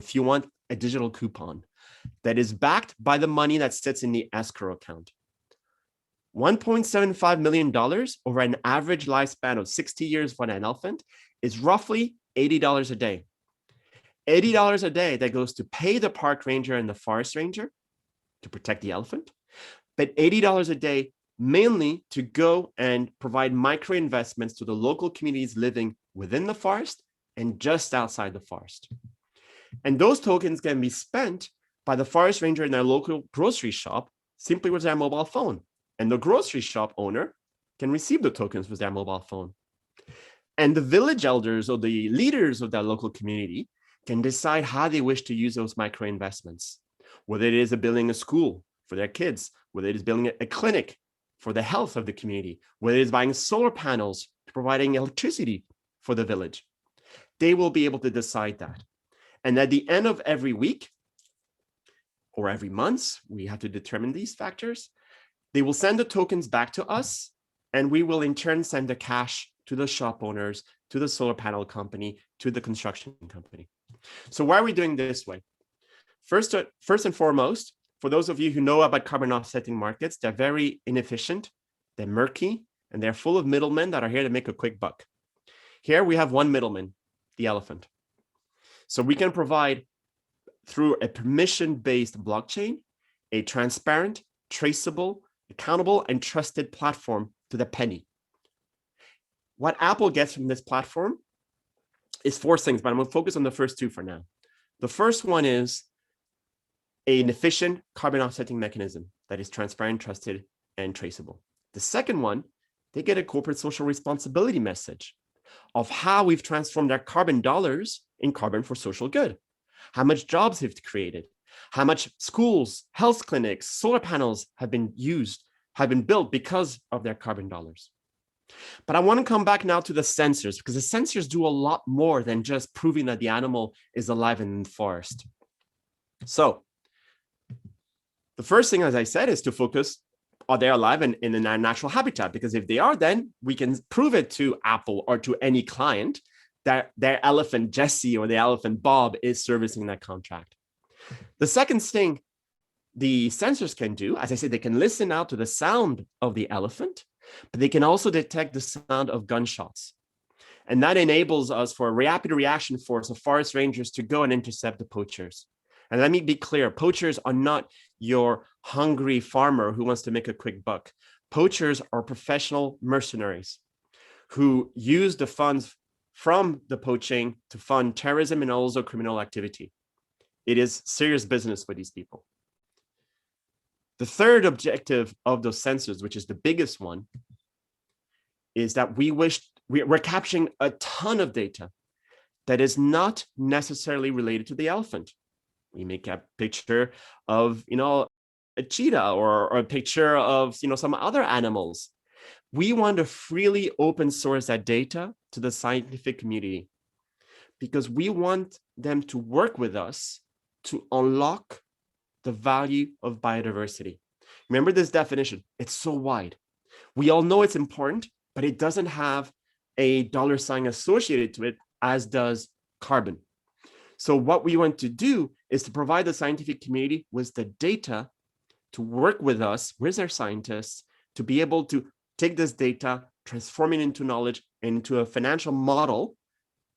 if you want, a digital coupon that is backed by the money that sits in the escrow account. $1.75 million over an average lifespan of 60 years for an elephant is roughly $80 a day. $80 a day that goes to pay the park ranger and the forest ranger to protect the elephant, but $80 a day mainly to go and provide micro investments to the local communities living within the forest and just outside the forest. And those tokens can be spent by the forest ranger in their local grocery shop simply with their mobile phone. And the grocery shop owner can receive the tokens with their mobile phone. And the village elders or the leaders of that local community can decide how they wish to use those micro investments, whether it is building a school for their kids, whether it is building a clinic for the health of the community, whether it is buying solar panels to providing electricity for the village. They will be able to decide that. And at the end of every week or every month, we have to determine these factors. They will send the tokens back to us, and we will in turn send the cash to the shop owners, to the solar panel company, to the construction company. So why are we doing this way? First and foremost, for those of you who know about carbon offsetting markets, they're very inefficient, they're murky, and they're full of middlemen that are here to make a quick buck. Here we have one middleman, the elephant. So we can provide, through a permission-based blockchain, a transparent, traceable, accountable, and trusted platform to the penny. What Apple gets from this platform is four things, but I'm going to focus on the first two for now. The first one is an efficient carbon offsetting mechanism that is transparent, trusted, and traceable. The second one, they get a corporate social responsibility message of how we've transformed our carbon dollars in carbon for social good, how much jobs have created, how much schools, health clinics, solar panels have been built because of their carbon dollars. But I want to come back now to the sensors, because the sensors do a lot more than just proving that the animal is alive in the forest. So the first thing, as I said, is to focus, are they alive in a natural habitat? Because if they are, then we can prove it to Apple or to any client that their elephant Jesse or the elephant Bob is servicing that contract. The second thing the sensors can do, as I said, they can listen out to the sound of the elephant, but they can also detect the sound of gunshots. And that enables us for a rapid reaction force of forest rangers to go and intercept the poachers. And let me be clear, poachers are not your hungry farmer who wants to make a quick buck. Poachers are professional mercenaries who use the funds from the poaching to fund terrorism and also criminal activity. It is serious business for these people. The third objective of those sensors, which is the biggest one, is that we're capturing a ton of data that is not necessarily related to the elephant. We make a picture of, a cheetah or a picture of, some other animals. We want to freely open source that data to the scientific community because we want them to work with us to unlock the value of biodiversity. Remember this definition, it's so wide. We all know it's important, but it doesn't have a dollar sign associated to it, as does carbon. So what we want to do is to provide the scientific community with the data to work with us, with our scientists, to be able to take this data, transform it into knowledge, into a financial model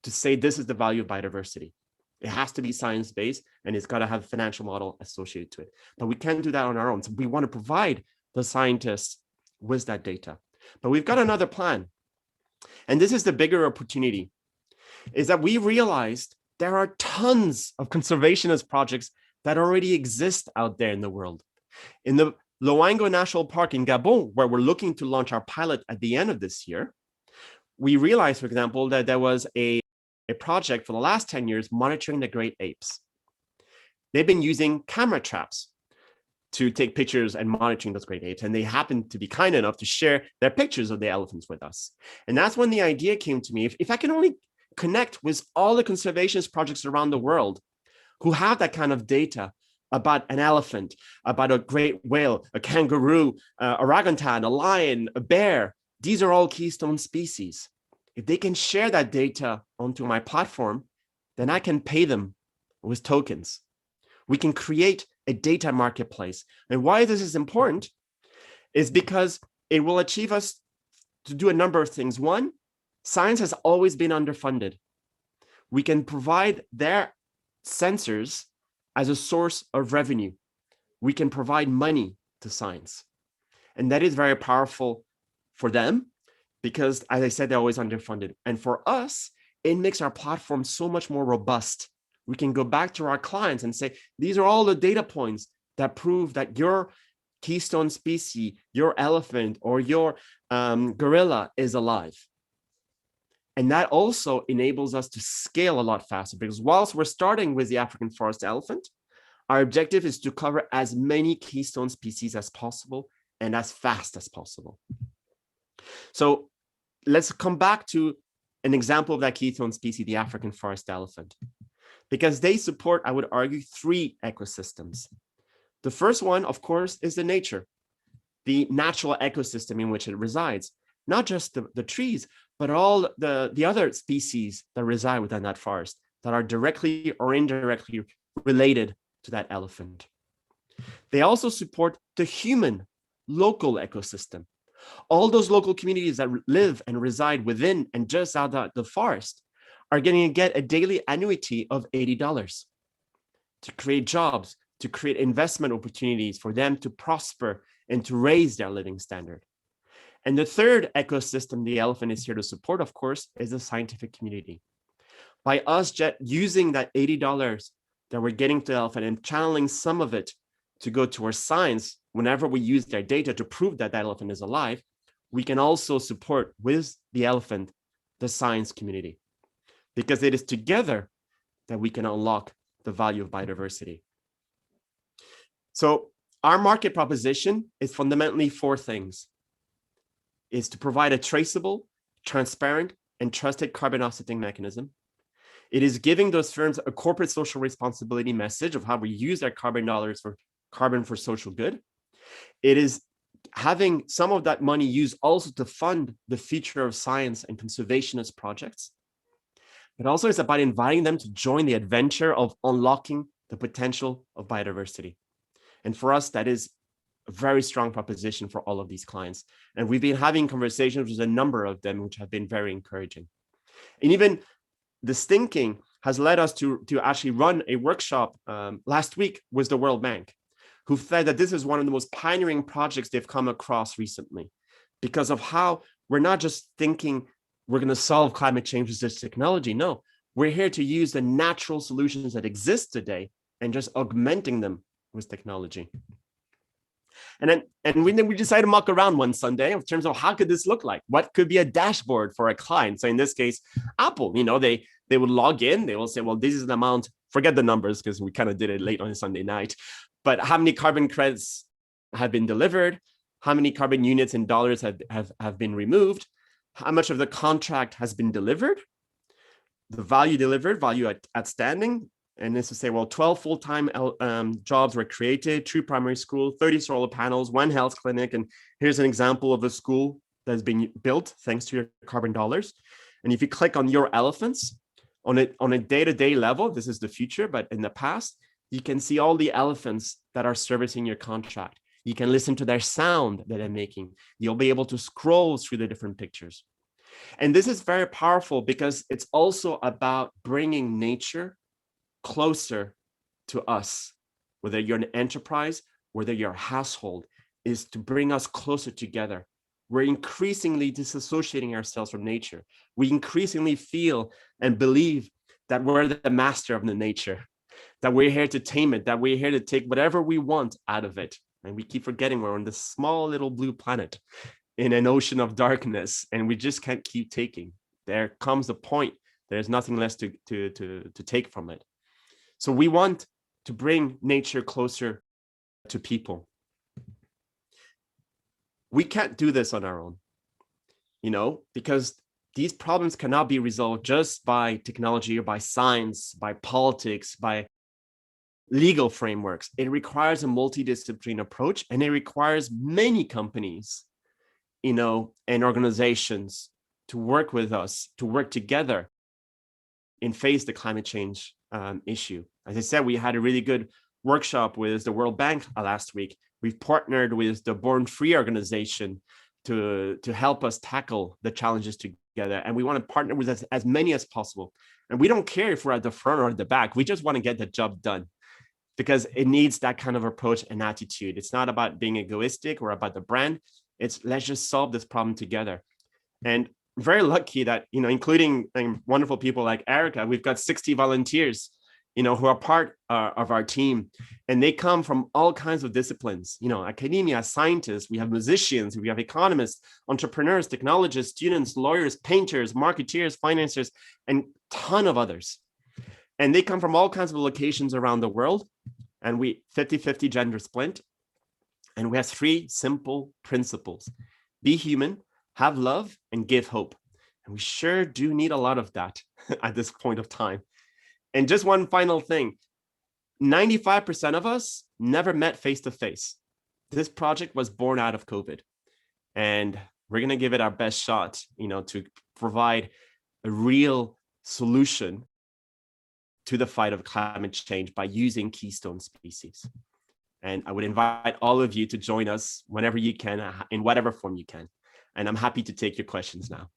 to say this is the value of biodiversity. It has to be science-based and it's got to have a financial model associated to it. But we can't do that on our own. So we want to provide the scientists with that data. But we've got another plan. And this is the bigger opportunity, is that we realized there are tons of conservationist projects that already exist out there in the world. In the Loango National Park in Gabon, where we're looking to launch our pilot at the end of this year, we realized, for example, that there was a project for the last 10 years monitoring the great apes. They've been using camera traps to take pictures and monitoring those great apes. And they happened to be kind enough to share their pictures of the elephants with us. And that's when the idea came to me, if I can only connect with all the conservationist projects around the world who have that kind of data about an elephant, about a great whale, a kangaroo, a orangutan, a lion, a bear, these are all keystone species. If they can share that data onto my platform, then I can pay them with tokens. We can create a data marketplace. And why this is important is because it will achieve us to do a number of things. One, science has always been underfunded. We can provide their sensors as a source of revenue. We can provide money to science. And that is very powerful for them because, as I said, they're always underfunded. And for us, it makes our platform so much more robust. We can go back to our clients and say, these are all the data points that prove that your keystone species, your elephant or your gorilla is alive. And that also enables us to scale a lot faster because whilst we're starting with the African forest elephant, our objective is to cover as many keystone species as possible and as fast as possible. So let's come back to an example of that keystone species, the African forest elephant, because they support, I would argue, 3 ecosystems. The first one, of course, is the nature, the natural ecosystem in which it resides, not just the trees, but all the other species that reside within that forest that are directly or indirectly related to that elephant. They also support the human local ecosystem. All those local communities that live and reside within and just outside the forest are going to get a daily annuity of $80 to create jobs, to create investment opportunities for them to prosper and to raise their living standard. And the third ecosystem the elephant is here to support, of course, is the scientific community. By us using that $80 that we're getting to the elephant and channeling some of it to go towards science, whenever we use their data to prove that that elephant is alive, we can also support with the elephant the science community, because it is together that we can unlock the value of biodiversity. So our market proposition is fundamentally 4 things. Is to provide a traceable, transparent, and trusted carbon offsetting mechanism. It is giving those firms a corporate social responsibility message of how we use their carbon dollars for carbon for social good. It is having some of that money used also to fund the future of science and conservationist projects. But also it's about inviting them to join the adventure of unlocking the potential of biodiversity. And for us, that is a very strong proposition for all of these clients. And we've been having conversations with a number of them, which have been very encouraging. And even this thinking has led us to actually run a workshop last week with the World Bank, who said that this is one of the most pioneering projects they've come across recently, because of how we're not just thinking we're going to solve climate change with this technology. No, we're here to use the natural solutions that exist today and just augmenting them with technology. And then we decided to muck around one Sunday in terms of how could this look like? What could be a dashboard for a client? So in this case, Apple, they would log in, they will say, well, this is the amount, forget the numbers because we kind of did it late on a Sunday night, but how many carbon credits have been delivered? How many carbon units in dollars have been removed? How much of the contract has been delivered? The value delivered, value outstanding. And this to say, well, 12 full-time jobs were created, 2 primary schools, 30 solar panels, 1 health clinic. And here's an example of a school that has been built thanks to your carbon dollars. And if you click on your elephants on a day-to-day level, this is the future, but in the past, you can see all the elephants that are servicing your contract. You can listen to their sound that they're making. You'll be able to scroll through the different pictures. And this is very powerful because it's also about bringing nature closer to us, whether you're an enterprise, whether you're a household, is to bring us closer together. We're increasingly disassociating ourselves from nature. We increasingly feel and believe that we're the master of the nature, that we're here to tame it, that we're here to take whatever we want out of it. And we keep forgetting we're on this small little blue planet in an ocean of darkness, and we just can't keep taking. There comes a point, there's nothing less to take from it. So we want to bring nature closer to people. We can't do this on our own, because these problems cannot be resolved just by technology or by science, by politics, by legal frameworks. It requires a multidisciplinary approach, and it requires many companies, and organizations to work with us, to work together and face the climate change issue. As I said, we had a really good workshop with the World Bank last week. We've partnered with the Born Free organization to help us tackle the challenges together. And we want to partner with as many as possible. And we don't care if we're at the front or at the back. We just want to get the job done, because it needs that kind of approach and attitude. It's not about being egoistic or about the brand. It's let's just solve this problem together. And very lucky that, including wonderful people like Erica, we've got 60 volunteers, who are part of our team, and they come from all kinds of disciplines, academia, scientists, we have musicians, we have economists, entrepreneurs, technologists, students, lawyers, painters, marketeers, financiers, and a ton of others. And they come from all kinds of locations around the world, and we 50-50 gender split. And we have 3 simple principles: be human, have love, and give hope. And we sure do need a lot of that at this point of time. And just one final thing, 95% of us never met face-to-face. This project was born out of COVID. And we're going to give it our best shot, to provide a real solution to the fight of climate change by using keystone species. And I would invite all of you to join us whenever you can, in whatever form you can. And I'm happy to take your questions now.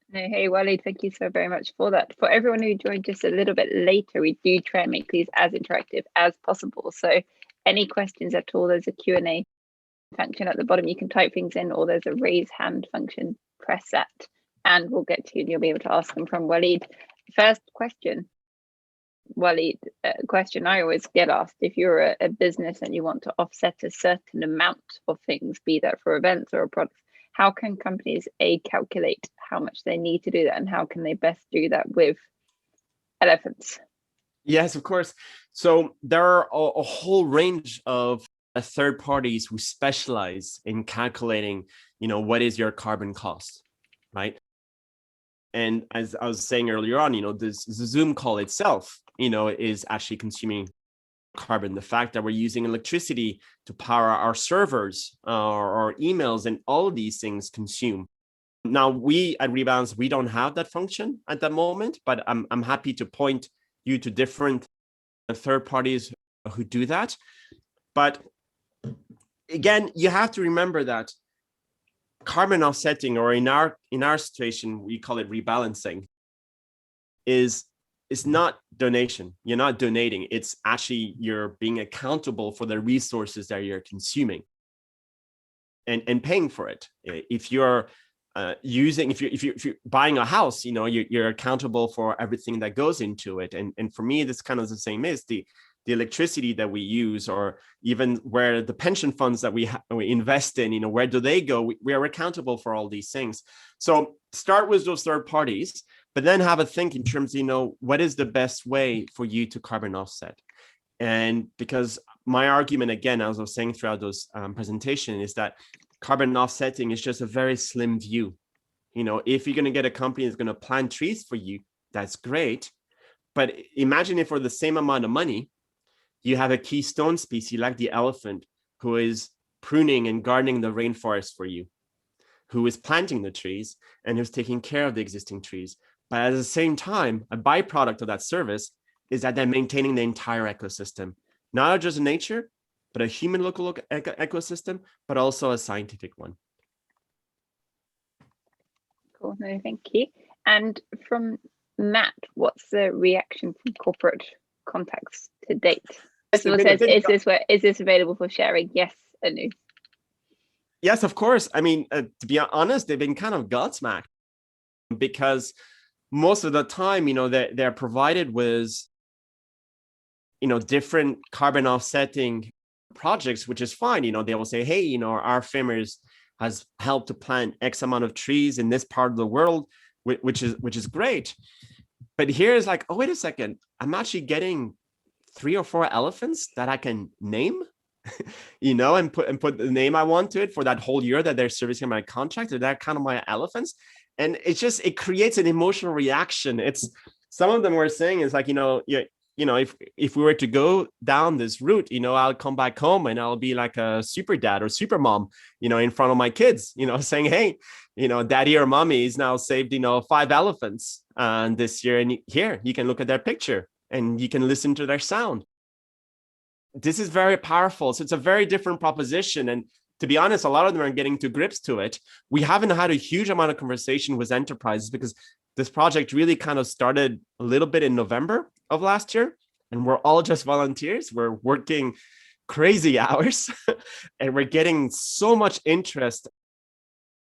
Hey, Walid, thank you so very much for that. For everyone who joined just a little bit later, we do try and make these as interactive as possible. So any questions at all, there's a Q&A function at the bottom. You can type things in, or there's a raise hand function. Press that and we'll get to you and you'll be able to ask them from Walid. First question. Walid, question I always get asked: if you're a business and you want to offset a certain amount of things, be that for events or a product, how can companies calculate how much they need to do that, and how can they best do that with elephants? Yes, of course. So there are a whole range of third parties who specialize in calculating, what is your carbon cost, right? And as I was saying earlier on, the Zoom call itself, is actually consuming carbon. The fact that we're using electricity to power our servers, our emails, and all of these things consume. Now, we at Rebalance, we don't have that function at the moment, but I'm happy to point you to different third parties who do that. But again, you have to remember that carbon offsetting, or in our situation, we call it rebalancing, is not donation. You're not donating. It's actually you're being accountable for the resources that you're consuming and paying for it. If you're if you're buying a house, you're accountable for everything that goes into it. And for me, this kind of the same is the electricity that we use, or even where the pension funds that we invest in, where do they go? We are accountable for all these things. So start with those third parties, but then have a think in terms of, what is the best way for you to carbon offset? And because my argument, again, as I was saying throughout those presentation, is that carbon offsetting is just a very slim view. If you're going to get a company that's going to plant trees for you, that's great. But imagine if for the same amount of money, you have a keystone species like the elephant who is pruning and gardening the rainforest for you, who is planting the trees and who's taking care of the existing trees. But at the same time, a byproduct of that service is that they're maintaining the entire ecosystem, not just nature, but a human local ecosystem, but also a scientific one. Cool, no, thank you. And from Matt, what's the reaction from corporate contacts to date? First of all, says, is this available for sharing? Yes, Anu. Yes, of course. I mean, to be honest, they've been kind of gobsmacked, because most of the time, they're provided with, different carbon offsetting projects, which is fine. They will say, hey, our firm has helped to plant X amount of trees in this part of the world, which is great. But here's like, oh, wait a second, I'm actually getting 3 or 4 elephants that I can name, and put the name I want to it for that whole year that they're servicing my contract. They're kind of my elephants. And it creates an emotional reaction. It's, some of them were saying is like, if we were to go down this route, I'll come back home and I'll be like a super dad or super mom, in front of my kids, saying, hey, daddy or mommy is now saved, 5 elephants this year. And here you can look at their picture, and you can listen to their sound. This is very powerful. So it's a very different proposition. And to be honest, a lot of them are getting to grips to it. We haven't had a huge amount of conversation with enterprises because this project really kind of started a little bit in November of last year. And we're all just volunteers. We're working crazy hours and we're getting so much interest.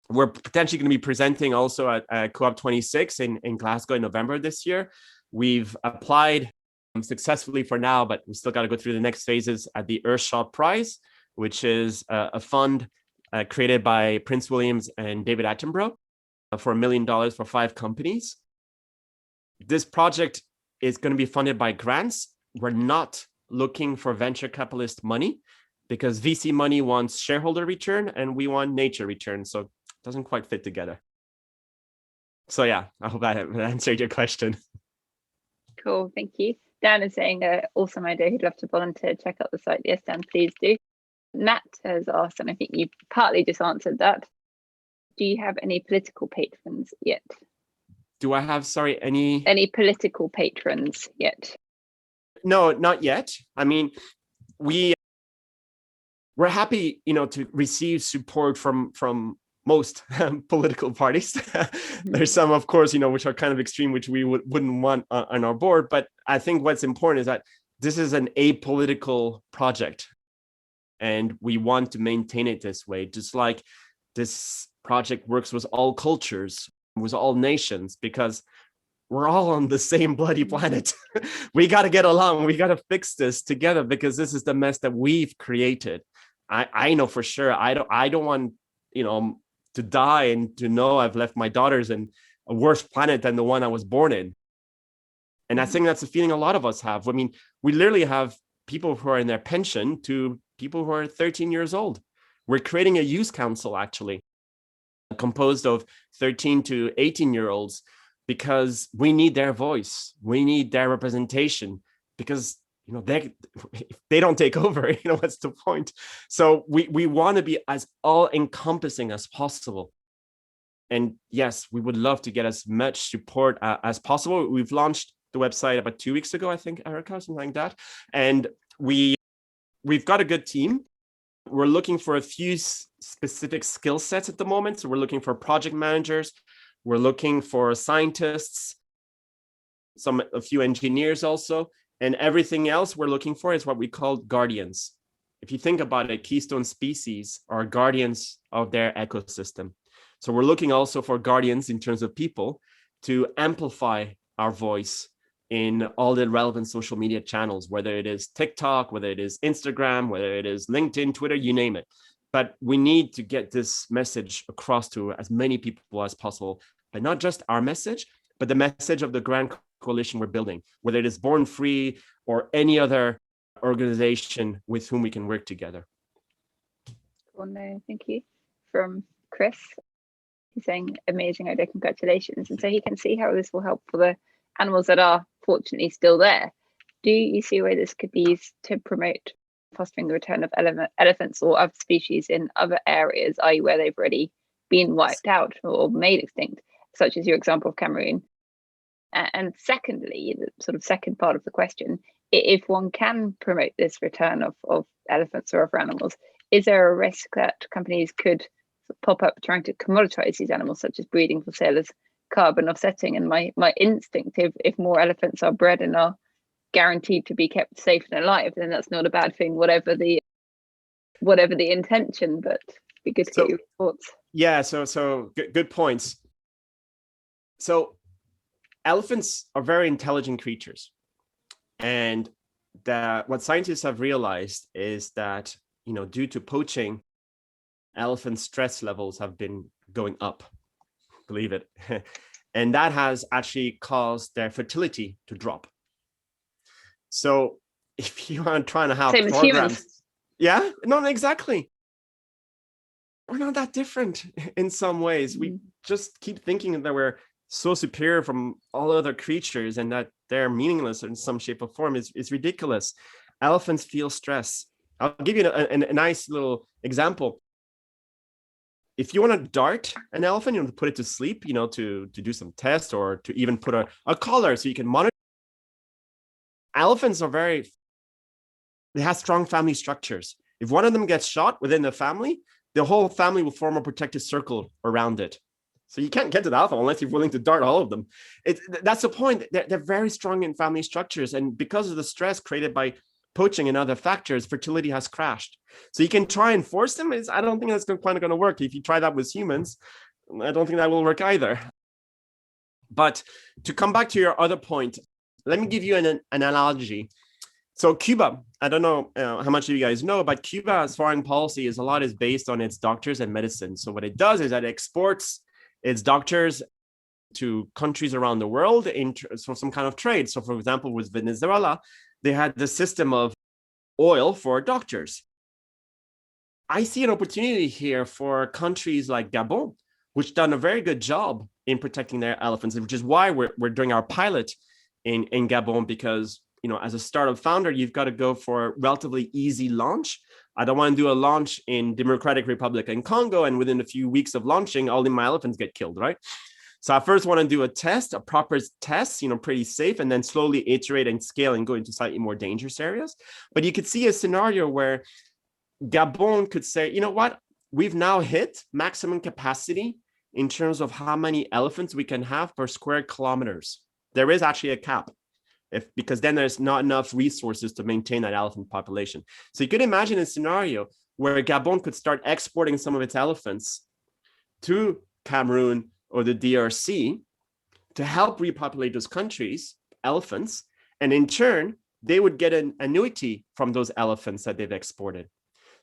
We're potentially going to be presenting also at COP26 in Glasgow in November this year. We've applied successfully for now, but we still got to go through the next phases at the Earthshot Prize, which is a fund created by Prince William's and David Attenborough for $1 million for 5 companies. This project is going to be funded by grants. We're not looking for venture capitalist money because VC money wants shareholder return and we want nature return. So it doesn't quite fit together. So yeah, I hope that answered your question. Cool, thank you. Dan is saying awesome idea. He'd love to volunteer. Check out the site. Yes, Dan, please do. Matt has asked, and I think you partly just answered that. Do you have any political patrons yet? Do I have, sorry, any political patrons yet? No, not yet. I mean, we're happy, to receive support from most political parties. There's some, of course, which are kind of extreme, which we wouldn't want on our board. But I think what's important is that this is an apolitical project, and we want to maintain it this way, just like this project works with all cultures, with all nations, because we're all on the same bloody planet. We got to get along. We got to fix this together because this is the mess that we've created. I know for sure. I don't want, to die and to know I've left my daughters in a worse planet than the one I was born in. And I think that's a feeling a lot of us have. I mean, we literally have people who are in their pension to people who are 13 years old. We're creating a youth council, actually, composed of 13 to 18-year-olds, because we need their voice. We need their representation, because if they don't take over, what's the point? So we want to be as all-encompassing as possible. And yes, we would love to get as much support as possible. We've launched the website about 2 weeks ago, I think, Erica, something like that. And we've got a good team. We're looking for a few specific skill sets at the moment. So we're looking for project managers. We're looking for scientists, a few engineers also. And everything else we're looking for is what we call guardians. If you think about it, keystone species are guardians of their ecosystem. So we're looking also for guardians in terms of people to amplify our voice in all the relevant social media channels, whether it is TikTok, whether it is Instagram, whether it is LinkedIn, Twitter, you name it. But we need to get this message across to as many people as possible, but not just our message, but the message of the grand coalition we're building, whether it is Born Free or any other organization with whom we can work together. Well, no, thank you. From Chris, he's saying, amazing idea, congratulations. And so he can see how this will help for the animals that are fortunately still there. Do you see where this could be used to promote fostering the return of elephants or other species in other areas, i.e. where they've already been wiped out or made extinct, such as your example of Cameroon? And secondly, the sort of second part of the question, if one can promote this return of elephants or other animals, is there a risk that companies could pop up trying to commoditize these animals, such as breeding for sale as carbon offsetting? And my instinct, if more elephants are bred and are guaranteed to be kept safe and alive, then that's not a bad thing, whatever the intention. But it'd be good to get your thoughts. Yeah, so good points. So elephants are very intelligent creatures, and what scientists have realized is that due to poaching, elephant stress levels have been going up, believe it, and that has actually caused their fertility to drop. So if you are trying to have same programs, as humans. Yeah, no, exactly. We're not that different in some ways. We just keep thinking that we're so superior from all other creatures and that they're meaningless in some shape or form is ridiculous. Elephants feel stress. I'll give you a nice little example. If you want to dart an elephant, to put it to sleep, to do some tests, or to even put a collar so you can monitor elephants they have strong family structures. If one of them gets shot within the family, the whole family will form a protective circle around it. So you can't get to the alpha unless you're willing to dart all of them. That's the point. They're very strong in family structures. And because of the stress created by poaching and other factors, fertility has crashed. So you can try and force them. I don't think that's quite going to work. If you try that with humans, I don't think that will work either. But to come back to your other point, let me give you an analogy. So Cuba, I don't know how much of you guys know, but Cuba's foreign policy is based on its doctors and medicine. So what it does is that it exports its doctors to countries around the world for some kind of trade. So for example, with Venezuela, they had the system of oil for doctors. I see an opportunity here for countries like Gabon, which done a very good job in protecting their elephants, which is why we're doing our pilot in Gabon, because as a startup founder, you've got to go for a relatively easy launch. I don't want to do a launch in Democratic Republic and Congo, and within a few weeks of launching, all of my elephants get killed, right? So I first want to do a proper test, pretty safe, and then slowly iterate and scale and go into slightly more dangerous areas. But you could see a scenario where Gabon could say, you know what, we've now hit maximum capacity in terms of how many elephants we can have per square kilometers. There is actually a cap, because then there's not enough resources to maintain that elephant population. So you could imagine a scenario where Gabon could start exporting some of its elephants to Cameroon or the DRC to help repopulate those countries' elephants. And in turn, they would get an annuity from those elephants that they've exported.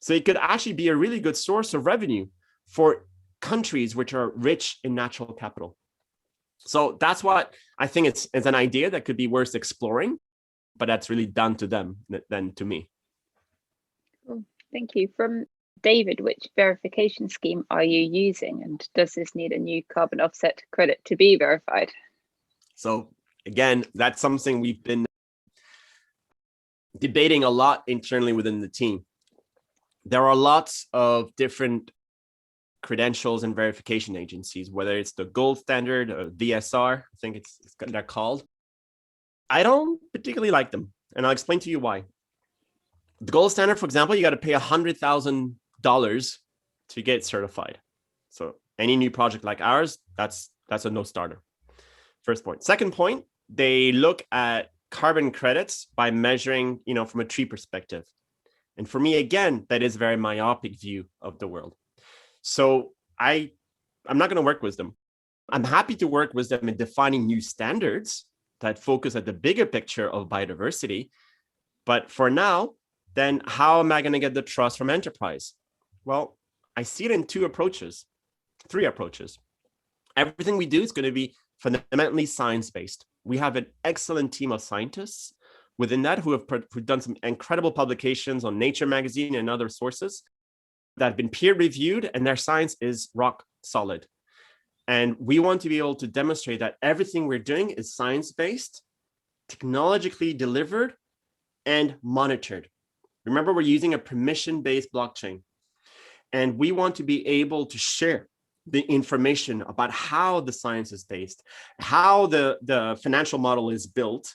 So it could actually be a really good source of revenue for countries which are rich in natural capital. So that's what I think it's an idea that could be worth exploring, but that's really down to them than to me. Cool. Thank you. From David, which verification scheme are you using, and does this need a new carbon offset credit to be verified? So again, that's something we've been debating a lot internally within the team. There are lots of different credentials and verification agencies, whether it's the gold standard or VSR, I think they're called. I don't particularly like them, and I'll explain to you why. The gold standard, for example, you got to pay $100,000 to get certified. So any new project like ours, that's a no starter. First point. Second point, they look at carbon credits by measuring, from a tree perspective. And for me, again, that is a very myopic view of the world. So I'm not going to work with them. I'm happy to work with them in defining new standards that focus at the bigger picture of biodiversity. But for now, then how am I going to get the trust from enterprise? Well, I see it in three approaches. Everything we do is going to be fundamentally science-based. We have an excellent team of scientists within that who've done some incredible publications on Nature magazine and other sources that have been peer-reviewed, and their science is rock solid. And we want to be able to demonstrate that everything we're doing is science-based, technologically delivered, and monitored. Remember, we're using a permission-based blockchain, and we want to be able to share the information about how the science is based, how the financial model is built,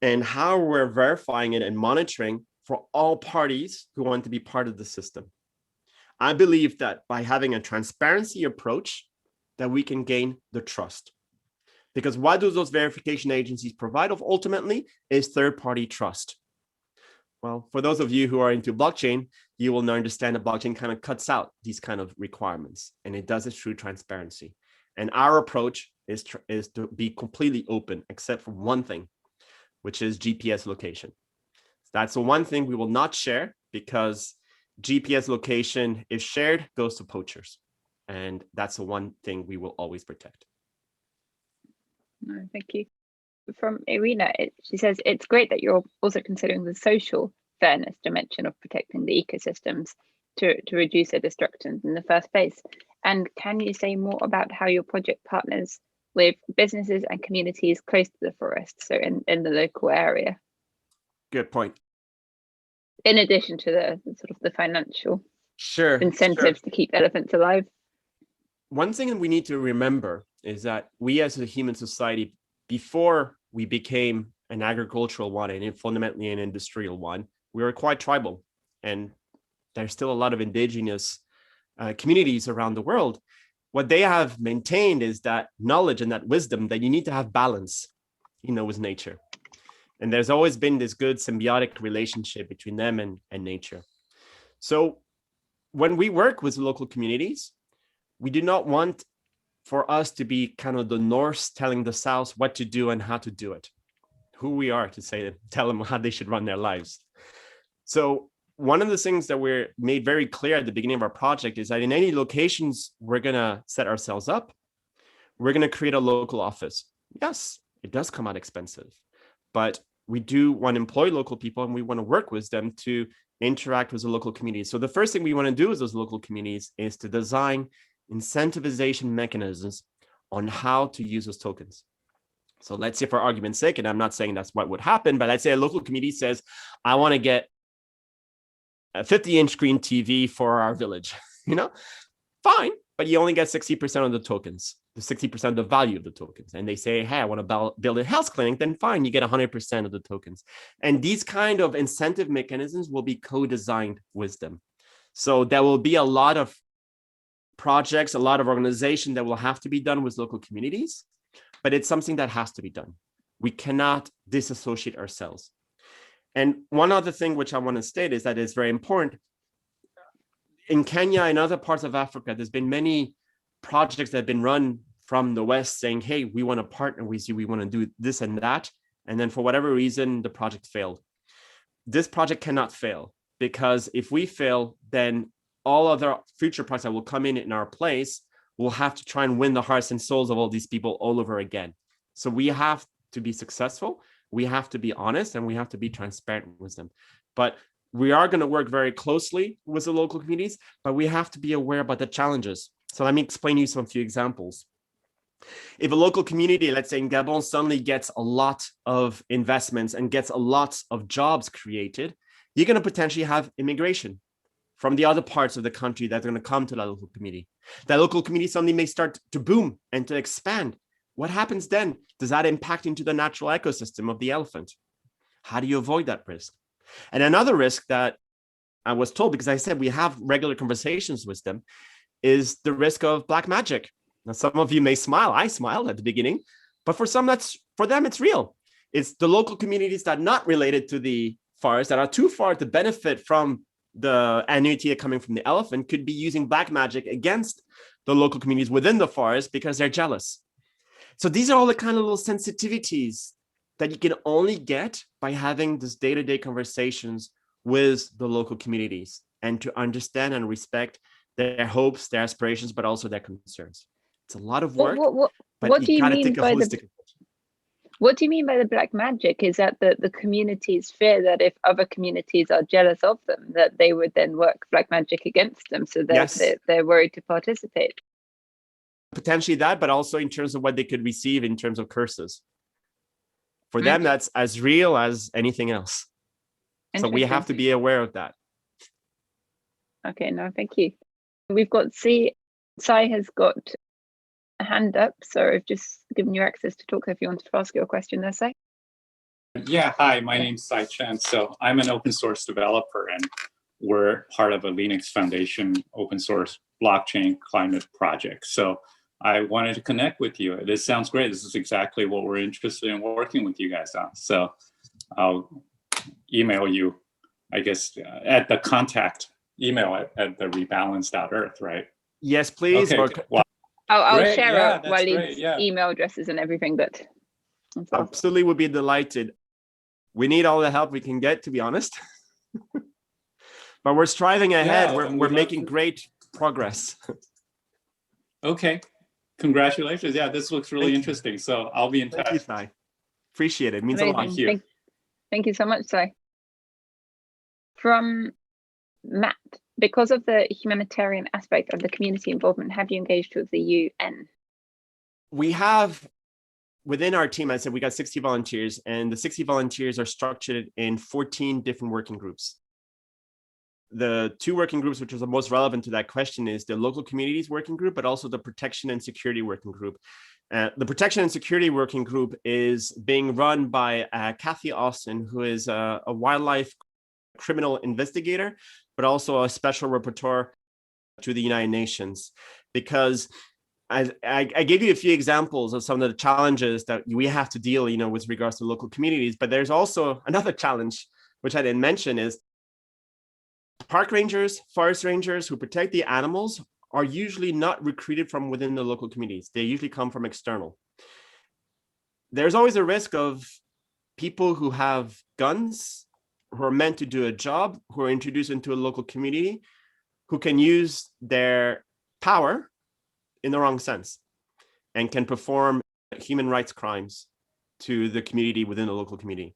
and how we're verifying it and monitoring for all parties who want to be part of the system. I believe that by having a transparency approach, that we can gain the trust. Because what do those verification agencies provide ultimately is third-party trust. Well, for those of you who are into blockchain, you will understand that blockchain kind of cuts out these kind of requirements, and it does it through transparency. And our approach is to be completely open, except for one thing, which is GPS location. That's the one thing we will not share, because GPS location, if shared, goes to poachers. And that's the one thing we will always protect. No, thank you. From Irina, she says, it's great that you're also considering the social fairness dimension of protecting the ecosystems to reduce their destruction in the first place. And can you say more about how your project partners with businesses and communities close to the forest, so in the local area? Good point. In addition to the sort of the financial incentives to keep elephants alive. One thing that we need to remember is that we as a human society, before we became an agricultural one and fundamentally an industrial one. We are quite tribal, and there's still a lot of indigenous communities around the world. What they have maintained is that knowledge and that wisdom that you need to have balance, with nature. And there's always been this good symbiotic relationship between them and nature. So when we work with local communities, we do not want for us to be kind of the Norse telling the South what to do and how to do it, who we are to tell them how they should run their lives. So one of the things that we're made very clear at the beginning of our project is that in any locations we're going to set ourselves up, we're going to create a local office. Yes, it does come out expensive, but we do want to employ local people and we want to work with them to interact with the local communities. So the first thing we want to do with those local communities is to design incentivization mechanisms on how to use those tokens. So let's say, for argument's sake, and I'm not saying that's what would happen, but let's say a local community says, I want to get a 50-inch screen TV for our village, fine, but you only get 60% of the tokens, the 60% of the value of the tokens. And they say, hey, I want to build a health clinic, then fine, you get 100% of the tokens. And these kind of incentive mechanisms will be co-designed with them. So there will be a lot of projects, a lot of organization that will have to be done with local communities, but it's something that has to be done. We cannot disassociate ourselves. And one other thing which I want to state is that it's very important. In Kenya and other parts of Africa, there's been many projects that have been run from the West saying, hey, we want to partner with you, we want to do this and that. And then for whatever reason, the project failed. This project cannot fail, because if we fail, then all other future projects that will come in our place will have to try and win the hearts and souls of all these people all over again. So we have to be successful. We have to be honest and we have to be transparent with them. But we are going to work very closely with the local communities, but we have to be aware about the challenges. So let me explain you some few examples. If a local community, let's say in Gabon, suddenly gets a lot of investments and gets a lot of jobs created, you're going to potentially have immigration from the other parts of the country that are going to come to that local community. That local community suddenly may start to boom and to expand. What happens then? Does that impact into the natural ecosystem of the elephant? How do you avoid that risk? And another risk that I was told, because I said we have regular conversations with them, is the risk of black magic. Now, some of you may smile. I smiled at the beginning, but for them, it's real. It's the local communities that are not related to the forest, that are too far to benefit from the annuity coming from the elephant, could be using black magic against the local communities within the forest because they're jealous. So these are all the kind of little sensitivities that you can only get by having this day-to-day conversations with the local communities and to understand and respect their hopes, their aspirations, but also their concerns. It's a lot of work, what do you mean by what do you mean by the black magic? Is that the communities fear that if other communities are jealous of them, that they would then work black magic against them, so that yes, they're worried to participate? Potentially that, but also in terms of what they could receive in terms of curses. For them, that's as real as anything else. So we have to be aware of that. Okay, no, thank you. We've got Sai has got a hand up, so I've just given you access to talk if you wanted to ask your question there, Sai. Yeah, hi, my name's Sai Chen. So I'm an open source developer and we're part of a Linux Foundation open source blockchain climate project. So I wanted to connect with you. This sounds great. This is exactly what we're interested in working with you guys on. So I'll email you, I guess, at the contact email at the rebalance.earth, right? Yes, please. Okay. Well, I'll share Walid's email addresses and everything, but absolutely would be delighted. We need all the help we can get, to be honest. But we're striving ahead. We're making great progress. Okay. Congratulations. Yeah, this looks really interesting. So I'll be in touch. Thank you, Sai. Appreciate it. It means a lot. Thank you so much, Sai. From Matt, because of the humanitarian aspect of the community involvement, have you engaged with the UN? We have, within our team, I said we got 60 volunteers, and the 60 volunteers are structured in 14 different working groups. The two working groups, which was the most relevant to that question, is the local communities working group, but also the protection and security working group. The Protection and Security Working Group is being run by Kathy Austin, who is a wildlife criminal investigator, but also a special rapporteur to the United Nations. Because I gave you a few examples of some of the challenges that we have to deal, with regards to local communities. But there's also another challenge, which I didn't mention, is park rangers, forest rangers who protect the animals are usually not recruited from within the local communities. They usually come from external. There's always a risk of people who have guns, who are meant to do a job, who are introduced into a local community, who can use their power in the wrong sense and can perform human rights crimes to the community within the local community.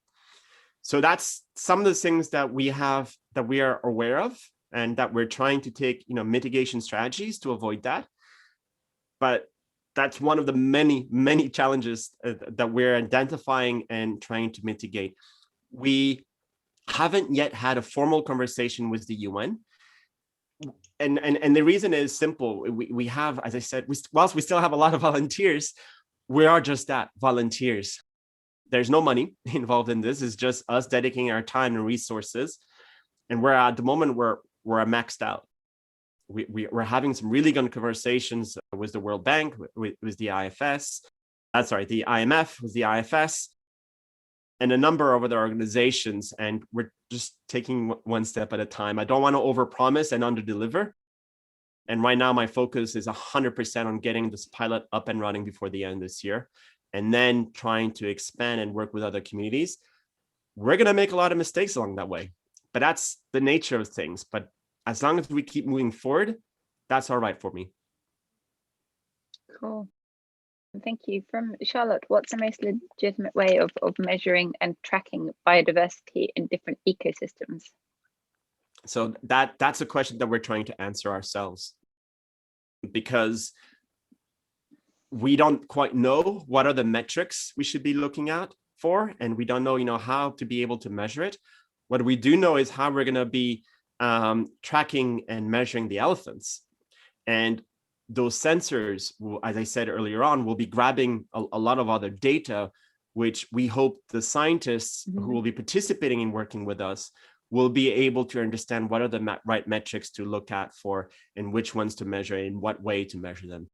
So that's some of the things that we are aware of, and that we're trying to take, mitigation strategies to avoid that. But that's one of the many, many challenges that we're identifying and trying to mitigate. We haven't yet had a formal conversation with the UN. And the reason is simple. We have, as I said, whilst we still have a lot of volunteers, we are just that, volunteers. There's no money involved in this. It's just us dedicating our time and resources. And we're at the moment we're maxed out. We're having some really good conversations with the World Bank, with the IFS, the IMF, with the IFS, and a number of other organizations. And we're just taking one step at a time. I don't want to overpromise and underdeliver. And right now, my focus is 100% on getting this pilot up and running before the end of this year, and then trying to expand and work with other communities. We're going to make a lot of mistakes along that way, but that's the nature of things. But as long as we keep moving forward, that's all right for me. Cool. Thank you. From Charlotte, what's the most legitimate way of measuring and tracking biodiversity in different ecosystems? So that's a question that we're trying to answer ourselves, because we don't quite know what are the metrics we should be looking at for, and we don't know, how to be able to measure it. What we do know is how we're going to be tracking and measuring the elephants. And those sensors, as I said earlier on, will be grabbing a lot of other data, which we hope the scientists who will be participating in working with us will be able to understand what are the right metrics to look at for, and which ones to measure, in what way to measure them.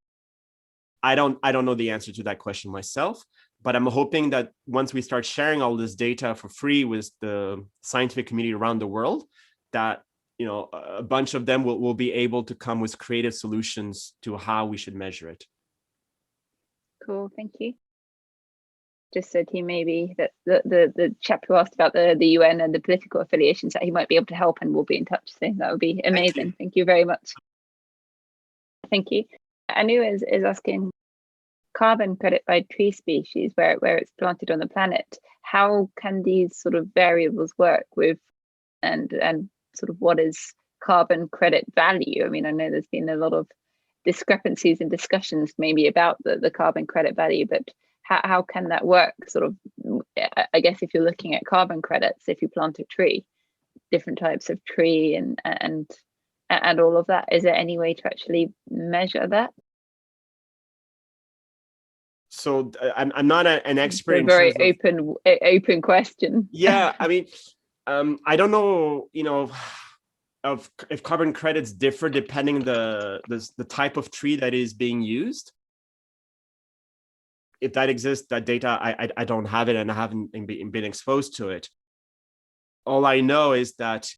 I don't know the answer to that question myself, but I'm hoping that once we start sharing all this data for free with the scientific community around the world, that a bunch of them will be able to come with creative solutions to how we should measure it. Cool, thank you. Just said he maybe that the chap who asked about the UN and the political affiliations, that he might be able to help, and we'll be in touch soon. That would be amazing. Thank you very much. Thank you. Anu is asking, carbon credit by tree species where it's planted on the planet. How can these sort of variables work with, and sort of what is carbon credit value? I mean, I know there's been a lot of discrepancies and discussions maybe about the carbon credit value, but how can that work? Sort of, I guess if you're looking at carbon credits, if you plant a tree, different types of tree and all of that, is there any way to actually measure that? So I'm not an expert. It's a very open question. Yeah, I mean, I don't know, if carbon credits differ depending the type of tree that is being used. If that exists, that data, I don't have it, and I haven't been exposed to it. All I know is that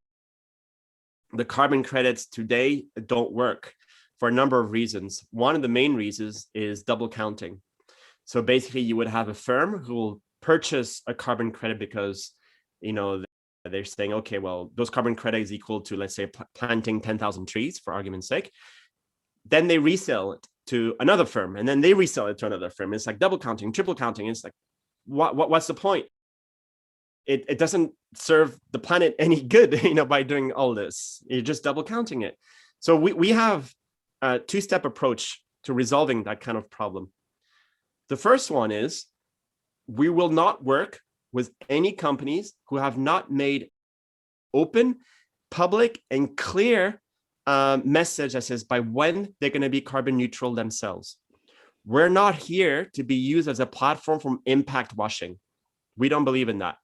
the carbon credits today don't work for a number of reasons. One of the main reasons is double counting. So basically, you would have a firm who will purchase a carbon credit because, they're saying, okay, well, those carbon credits equal to, let's say, planting 10,000 trees, for argument's sake. Then they resell it to another firm, and then they resell it to another firm. It's like double counting, triple counting. It's like, what's the point? It doesn't serve the planet any good, by doing all this. You're just double counting it. So we have a two-step approach to resolving that kind of problem. The first one is, we will not work with any companies who have not made open, public, and clear message that says by when they're going to be carbon neutral themselves. We're not here to be used as a platform for impact washing. We don't believe in that.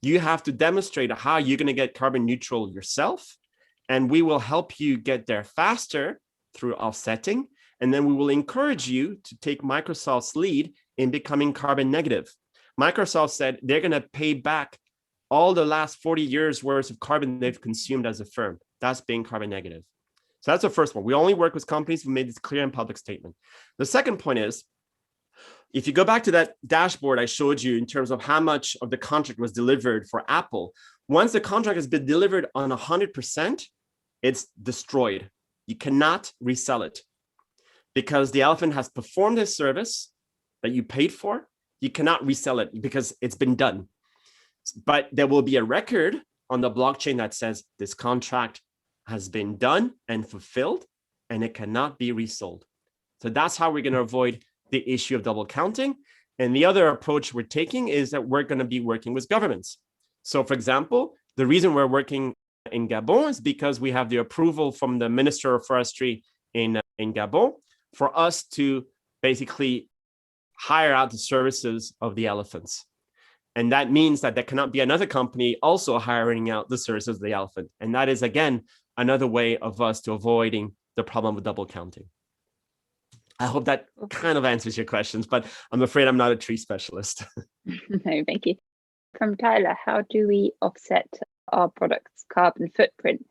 You have to demonstrate how you're going to get carbon neutral yourself, and we will help you get there faster through offsetting. And then we will encourage you to take Microsoft's lead in becoming carbon negative. Microsoft said they're going to pay back all the last 40 years worth of carbon they've consumed as a firm. That's being carbon negative. So that's the first one. We only work with companies who made this clear and public statement. The second point is, if you go back to that dashboard I showed you in terms of how much of the contract was delivered for Apple, once the contract has been delivered on 100%, it's destroyed. You cannot resell it because the elephant has performed his service that you paid for. You cannot resell it because it's been done. But there will be a record on the blockchain that says this contract has been done and fulfilled, and it cannot be resold. So that's how we're going to avoid the issue of double counting. And the other approach we're taking is that we're going to be working with governments. So for example, the reason we're working in Gabon is because we have the approval from the Minister of Forestry in Gabon for us to basically hire out the services of the elephants. And that means that there cannot be another company also hiring out the services of the elephant. And that is, again, another way of us to avoiding the problem of double counting. I hope that kind of answers your questions, but I'm afraid I'm not a tree specialist. No, thank you. From Tyler, how do we offset our product's carbon footprint,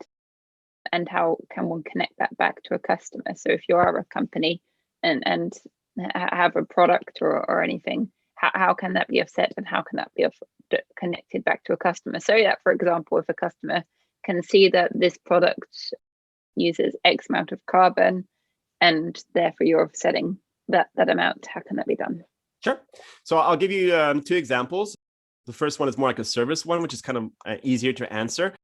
and how can one connect that back to a customer? So if you are a company and have a product or anything, how can that be offset, and how can that be connected back to a customer? So that, for example, if a customer can see that this product uses X amount of carbon, and therefore you're offsetting that amount, how can that be done? Sure. So I'll give you 2 examples. The first one is more like a service one, which is kind of easier to answer.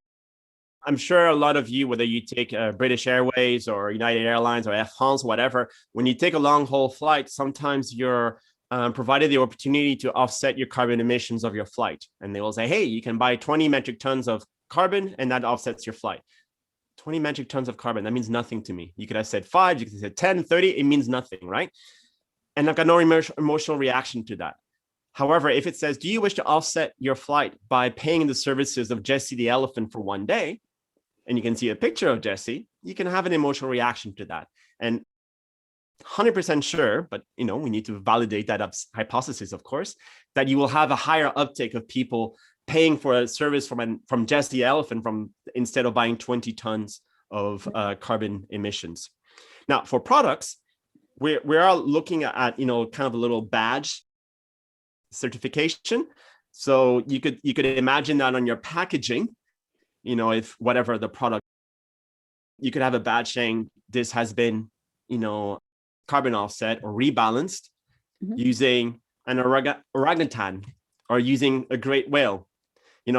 I'm sure a lot of you, whether you take British Airways or United Airlines or Air France, whatever, when you take a long haul flight, sometimes you're provided the opportunity to offset your carbon emissions of your flight. And they will say, hey, you can buy 20 metric tons of carbon and that offsets your flight. 20 metric tons of carbon, that means nothing to me. You could have said 5, you could have said 10, 30, it means nothing, right? And I've got no emotional reaction to that. However, if it says, do you wish to offset your flight by paying the services of Jesse the elephant for 1 day? And you can see a picture of Jesse, you can have an emotional reaction to that. And 100% sure, but we need to validate that hypothesis, of course, that you will have a higher uptake of people paying for a service from Jesse the elephant instead of buying 20 tons of carbon emissions. Now, for products, we are looking at kind of a little badge certification. So you could imagine that on your packaging, if whatever the product, you could have a badge saying this has been carbon offset or rebalanced using an orangutan or using a great whale,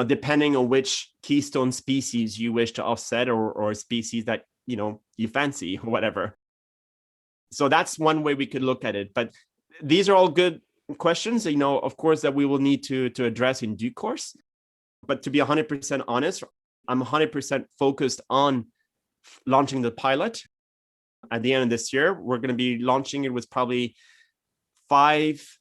depending on which keystone species you wish to offset or species that you fancy or whatever. So that's one way we could look at it. But these are all good questions, of course, that we will need to address in due course. But to be 100% honest, I'm 100% focused on launching the pilot at the end of this year. We're going to be launching it with probably 5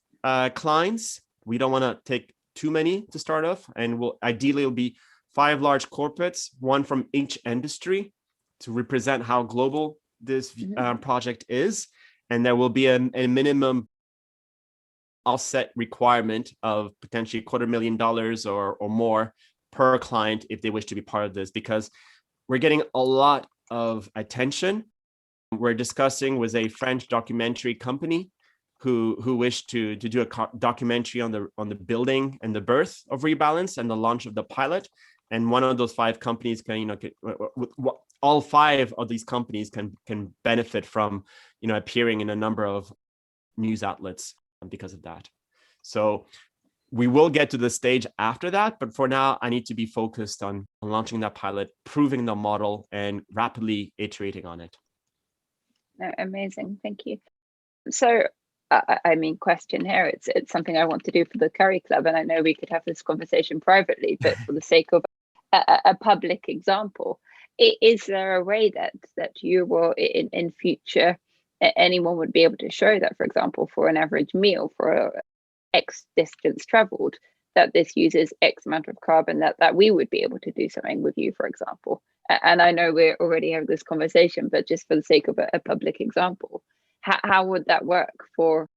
clients. We don't want to take too many to start off, and ideally it'll be 5 large corporates, one from each industry, to represent how global this project is. And there will be a minimum offset requirement of potentially $250,000 or more per client if they wish to be part of this, because we're getting a lot of attention. We're discussing with a French documentary company who wished to do a documentary on the building and the birth of Rebalance and the launch of the pilot. And one of those 5 companies all 5 of these companies can benefit from appearing in a number of news outlets because of that. So we will get to the stage after that, but for now I need to be focused on launching that pilot, proving the model, and rapidly iterating on it. Amazing, thank you. So question here, it's something I want to do for the Curry Club, and I know we could have this conversation privately, but for the sake of a public example, is there a way that you will in future anyone would be able to show that, for example, for an average meal for X distance traveled, that this uses X amount of carbon, that we would be able to do something with you, for example. And I know we're already having this conversation, but just for the sake of a public example, how would that work for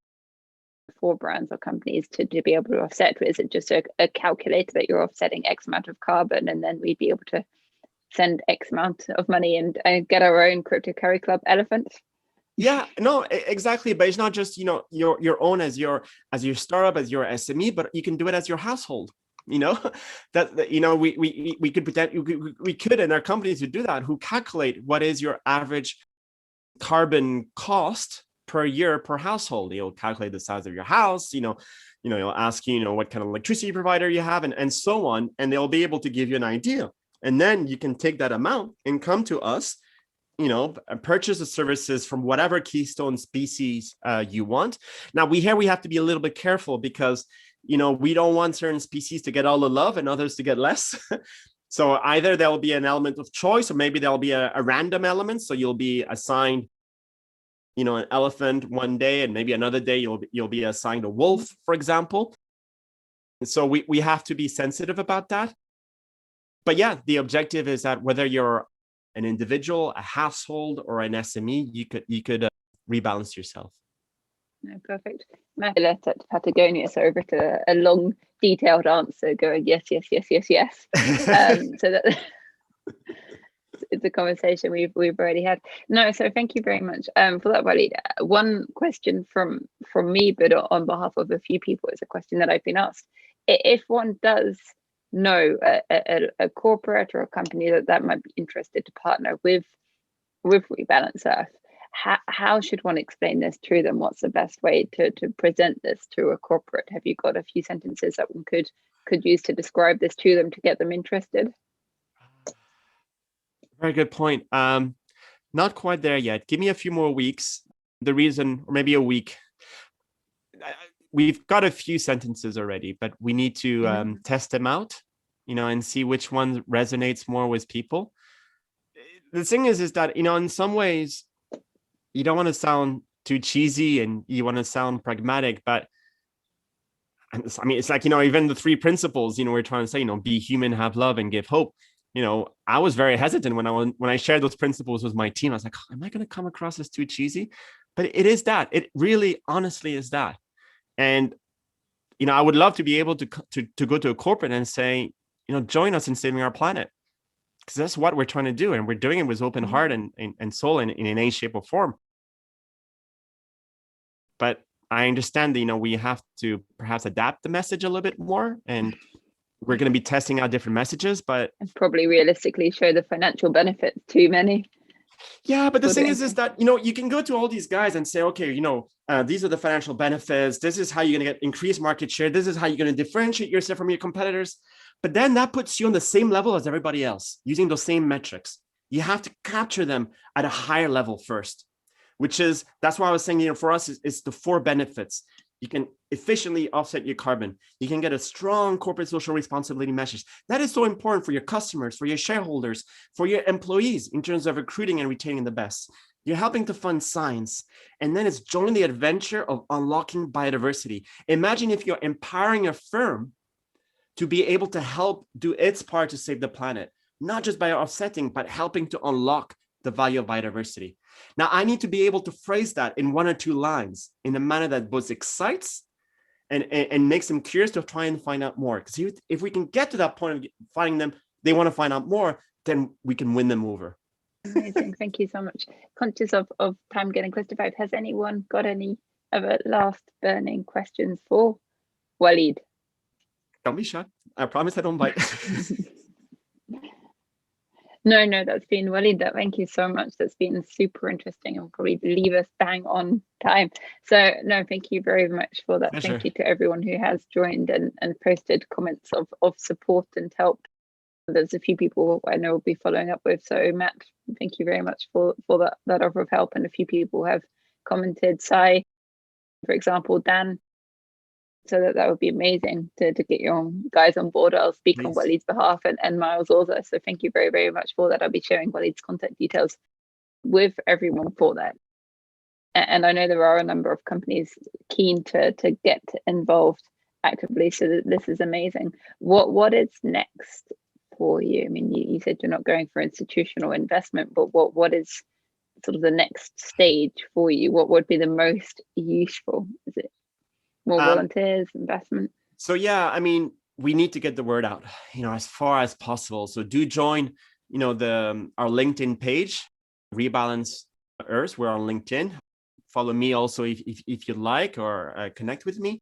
brands or companies to be able to offset? Is it just a calculator that you're offsetting X amount of carbon, and then we'd be able to send X amount of money and get our own crypto carry club elephant? Yeah, no, exactly. But it's not just, your own as your startup, as your SME, but you can do it as your household. That we could pretend we could, and our companies who do that, who calculate what is your average carbon cost per year per household. You'll calculate the size of your house, you'll ask you, what kind of electricity provider you have, and so on, and they'll be able to give you an idea. And then you can take that amount and come to us, purchase the services from whatever keystone species you want. Now, we have to be a little bit careful because, we don't want certain species to get all the love and others to get less. So either there'll be an element of choice, or maybe there'll be a random element. So you'll be assigned, an elephant one day, and maybe another day you'll be assigned a wolf, for example. So we have to be sensitive about that. But yeah, the objective is that whether you're an individual, a household, or an SME, you could rebalance yourself. No, perfect. My letter to Patagonia, so I've written a long, detailed answer going yes. So that it's a conversation we've already had. No, so thank you very much for that, Walid. One question from me, but on behalf of a few people, is a question that I've been asked. If one does know a corporate or a company that might be interested to partner with Rebalance Earth, how should one explain this to them? What's the best way to present this to a corporate? Have you got a few sentences that one could use to describe this to them to get them interested? Very good point. Not quite there yet. Give me a few more weeks. The reason, or maybe a week. We've got a few sentences already, but we need to test them out, and see which one resonates more with people. The thing is that, in some ways, you don't want to sound too cheesy and you want to sound pragmatic, but I mean, it's like, even the 3 principles, we're trying to say, be human, have love, and give hope. I was very hesitant when I shared those principles with my team. I was like, am I going to come across as too cheesy? But it is that. It really, honestly is that. And, I would love to be able to go to a corporate and say, join us in saving our planet. Because that's what we're trying to do. And we're doing it with open heart and soul in any shape or form. But I understand that, we have to perhaps adapt the message a little bit more. And we're going to be testing out different messages, but and probably realistically show the financial benefits too many. Yeah, but the thing is that, you can go to all these guys and say, okay, these are the financial benefits. This is how you're going to get increased market share. This is how you're going to differentiate yourself from your competitors. But then that puts you on the same level as everybody else using those same metrics. You have to capture them at a higher level first, that's why I was saying, for us, it's the 4 benefits. You can efficiently offset your carbon. You can get a strong corporate social responsibility message. That is so important for your customers, for your shareholders, for your employees in terms of recruiting and retaining the best. You're helping to fund science. And then it's joining the adventure of unlocking biodiversity. Imagine if you're empowering a firm to be able to help do its part to save the planet, not just by offsetting, but helping to unlock the value of biodiversity. Now, I need to be able to phrase that in 1 or 2 lines in a manner that both excites and makes them curious to try and find out more. Because if we can get to that point of finding them, they want to find out more, then we can win them over. Amazing. Thank you so much. Conscious of time getting close to 5, has anyone got any other last burning questions for Walid? Don't be shy. I promise I don't bite. No, that's been Walid. Thank you so much. That's been super interesting and will probably leave us bang on time. So no, thank you very much for that. Pleasure. Thank you to everyone who has joined and posted comments of support and help. There's a few people I know will be following up with. So Matt, thank you very much for that offer of help. And a few people have commented. Sai, for example, Dan. So that would be amazing to get your guys on board. I'll speak on Walid's behalf and Miles also. So thank you very, very much for that. I'll be sharing Walid's contact details with everyone for that. And I know there are a number of companies keen to get involved actively. So this is amazing. What is next for you? I mean, you said you're not going for institutional investment, but what is sort of the next stage for you? What would be the most useful? Is it more volunteers, investment? So yeah, I mean, we need to get the word out, as far as possible. So do join, our LinkedIn page, Rebalance Earth. We're on LinkedIn. Follow me also if you'd like, or connect with me.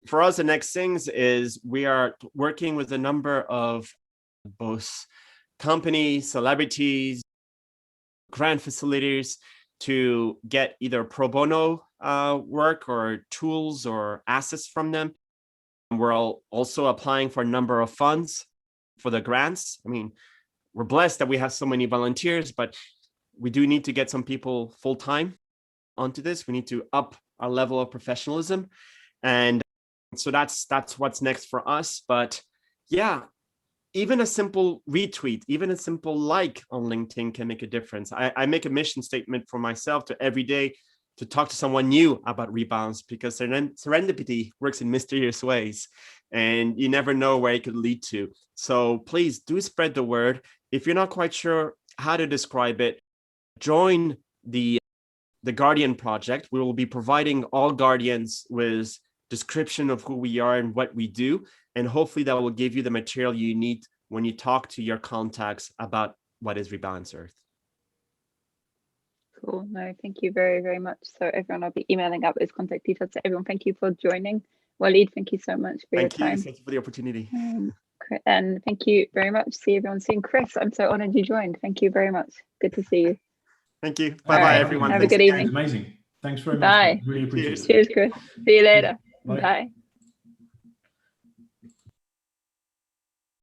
For us, the next things is we are working with a number of both companies, celebrities, grant facilitators to get either pro bono work or tools or assets from them. We're also applying for a number of funds for the grants. I mean, we're blessed that we have so many volunteers, but we do need to get some people full-time onto this. We need to up our level of professionalism. And so that's what's next for us. But yeah, even a simple retweet, even a simple like on LinkedIn can make a difference. I make a mission statement for myself to every day to talk to someone new about Rebalance, because serendipity works in mysterious ways and you never know where it could lead to. So please do spread the word. If you're not quite sure how to describe it, join the Guardian project. We will be providing all Guardians with description of who we are and what we do. And hopefully that will give you the material you need when you talk to your contacts about what is Rebalance Earth. Cool. No, thank you very, very much. So everyone, I'll be emailing out those contact details to everyone. Thank you for joining. Walid, thank you so much for your time. Thank you for the opportunity. And thank you very much. See everyone soon. Chris, I'm so honored you joined. Thank you very much. Good to see you. Thank you. Bye-bye, everyone. Have a good evening. Amazing. Thanks very much. Bye. Really appreciate it. Cheers, Chris. See you later. Bye.